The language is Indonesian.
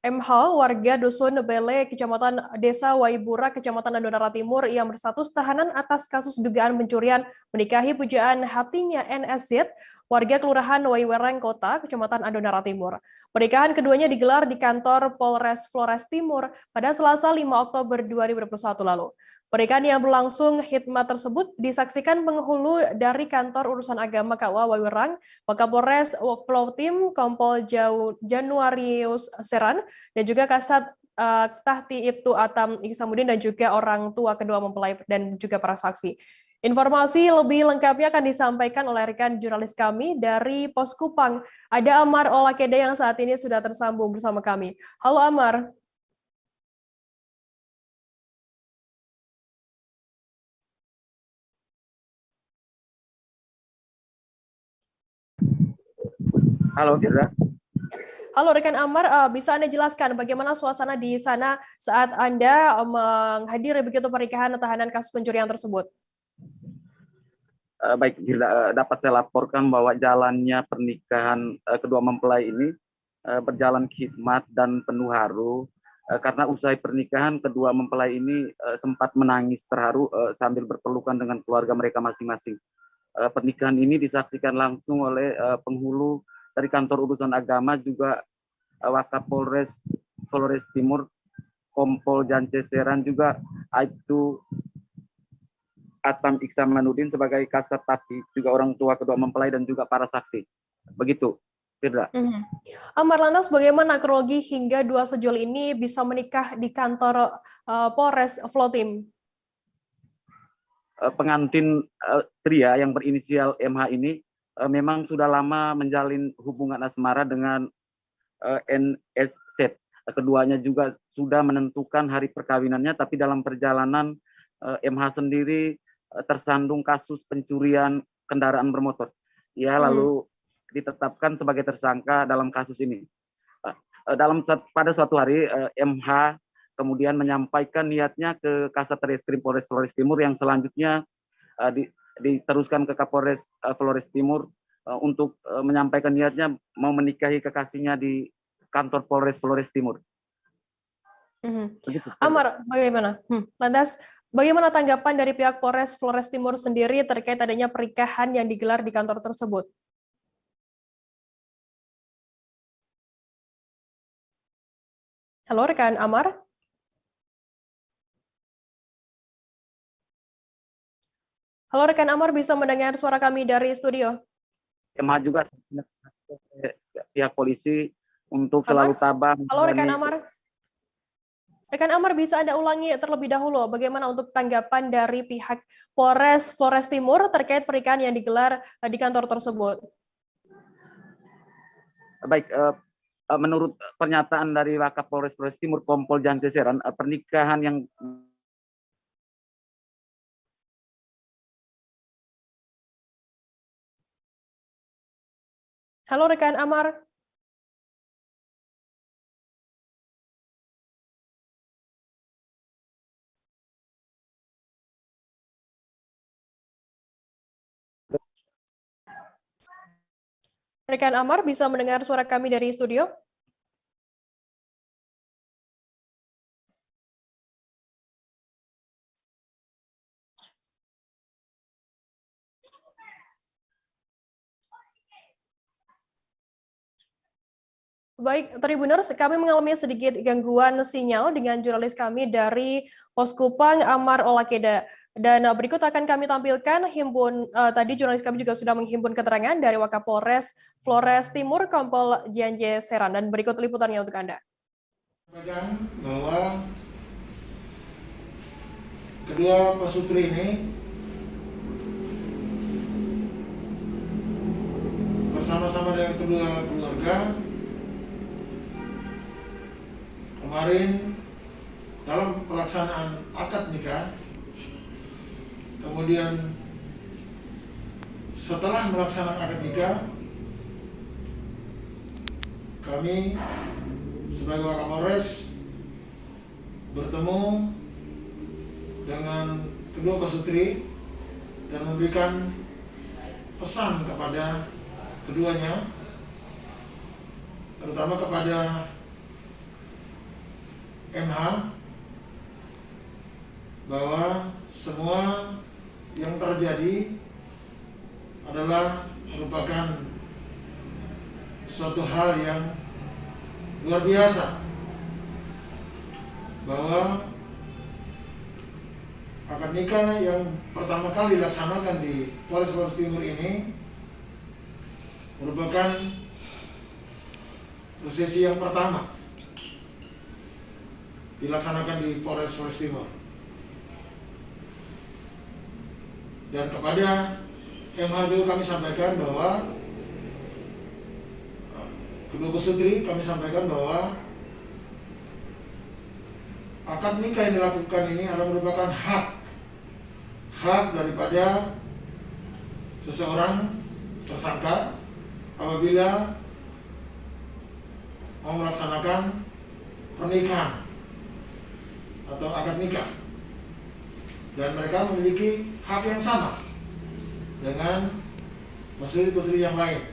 MH, warga Dusun Bele, Kecamatan Desa Waibura, Kecamatan Adonara Timur, yang berstatus tahanan atas kasus dugaan pencurian menikahi pujaan hatinya NSZ, warga Kelurahan Waiwereng Kota, Kecamatan Adonara Timur. Pernikahan keduanya digelar di kantor Polres Flores Timur pada Selasa 5 Oktober 2021 lalu. Pernikahan yang berlangsung khidmat tersebut disaksikan penghulu dari Kantor Urusan Agama KUA Waiwerang, Wakapolres Flautim, Kompol Januarius Seran, dan juga Kasat Tahti Ibtu Atam Iksamuddin, dan juga orang tua kedua mempelai dan juga para saksi. Informasi lebih lengkapnya akan disampaikan oleh rekan jurnalis kami dari Pos Kupang. Ada Amar Olakede yang saat ini sudah tersambung bersama kami. Halo Amar. Halo, Firda. Halo rekan Amar, bisa Anda jelaskan bagaimana suasana di sana saat Anda menghadiri begitu pernikahan tahanan kasus pencurian tersebut? Baik, Firda, dapat saya laporkan bahwa jalannya pernikahan kedua mempelai ini berjalan khidmat dan penuh haru karena usai pernikahan kedua mempelai ini sempat menangis terharu sambil berpelukan dengan keluarga mereka masing-masing. Pernikahan ini disaksikan langsung oleh penghulu dari Kantor Urusan Agama, juga Wakapolres Flores Timur, Kompol Janceseran, juga Aibtu Atam Iksamuddin sebagai Kasat Tahti, juga orang tua kedua mempelai dan juga para saksi. Begitu, Firda. Amar, lantas bagaimana kronologi hingga dua sejoli ini bisa menikah di kantor Polres Flautim? Pengantin pria yang berinisial MH ini memang sudah lama menjalin hubungan asmara dengan NSZ. Keduanya juga sudah menentukan hari perkawinannya, tapi dalam perjalanan MH sendiri tersandung kasus pencurian kendaraan bermotor. Ia lalu ditetapkan sebagai tersangka dalam kasus ini. Pada suatu hari MH kemudian menyampaikan niatnya ke Kasat Reskrim Polres Flores Timur, yang selanjutnya diteruskan ke Kapolres Flores Timur untuk menyampaikan niatnya mau menikahi kekasihnya di kantor Polres Flores Timur. Amar, bagaimana? Lantas, bagaimana tanggapan dari pihak Polres Flores Timur sendiri terkait adanya pernikahan yang digelar di kantor tersebut? Halo rekan Amar? Halo rekan Amar, bisa mendengar suara kami dari studio? MH juga pihak polisi untuk selalu tabah. Halo rekan Amar. Rekan Amar, bisa Anda ulangi terlebih dahulu bagaimana untuk tanggapan dari pihak Polres Flores Timur terkait pernikahan yang digelar di kantor tersebut? Baik, menurut pernyataan dari Wakapolres Flores Timur Kompol Janceseran, pernikahan yang Halo rekan Amar. Rekan Amar, bisa mendengar suara kami dari studio? Baik, Tribuners, kami mengalami sedikit gangguan sinyal dengan jurnalis kami dari Pos Kupang, Amar Olakede. Dan berikut akan kami tampilkan tadi jurnalis kami juga sudah menghimpun keterangan dari Wakapolres Flores Timur, Kompol Janceseran. Dan berikut liputannya untuk Anda. Bahwa kedua pasutri ini bersama-sama dengan kedua keluarga kemarin dalam pelaksanaan akad nikah, kemudian setelah melaksanakan akad nikah, kami sebagai Wakapolres bertemu dengan kedua pasutri dan memberikan pesan kepada keduanya, terutama kepada MH bahwa semua yang terjadi adalah merupakan suatu hal yang luar biasa, bahwa akad nikah yang pertama kali dilaksanakan di Polres Flores Timur ini merupakan prosesi yang pertama dilaksanakan di Polres Flores Timur. Dan kepada MH itu kami sampaikan bahwa kedua peserta kami sampaikan bahwa akad nikah yang dilakukan ini adalah merupakan hak daripada seseorang tersangka apabila mau melaksanakan pernikahan atau akad nikah, dan mereka memiliki hak yang sama dengan peserta yang lain.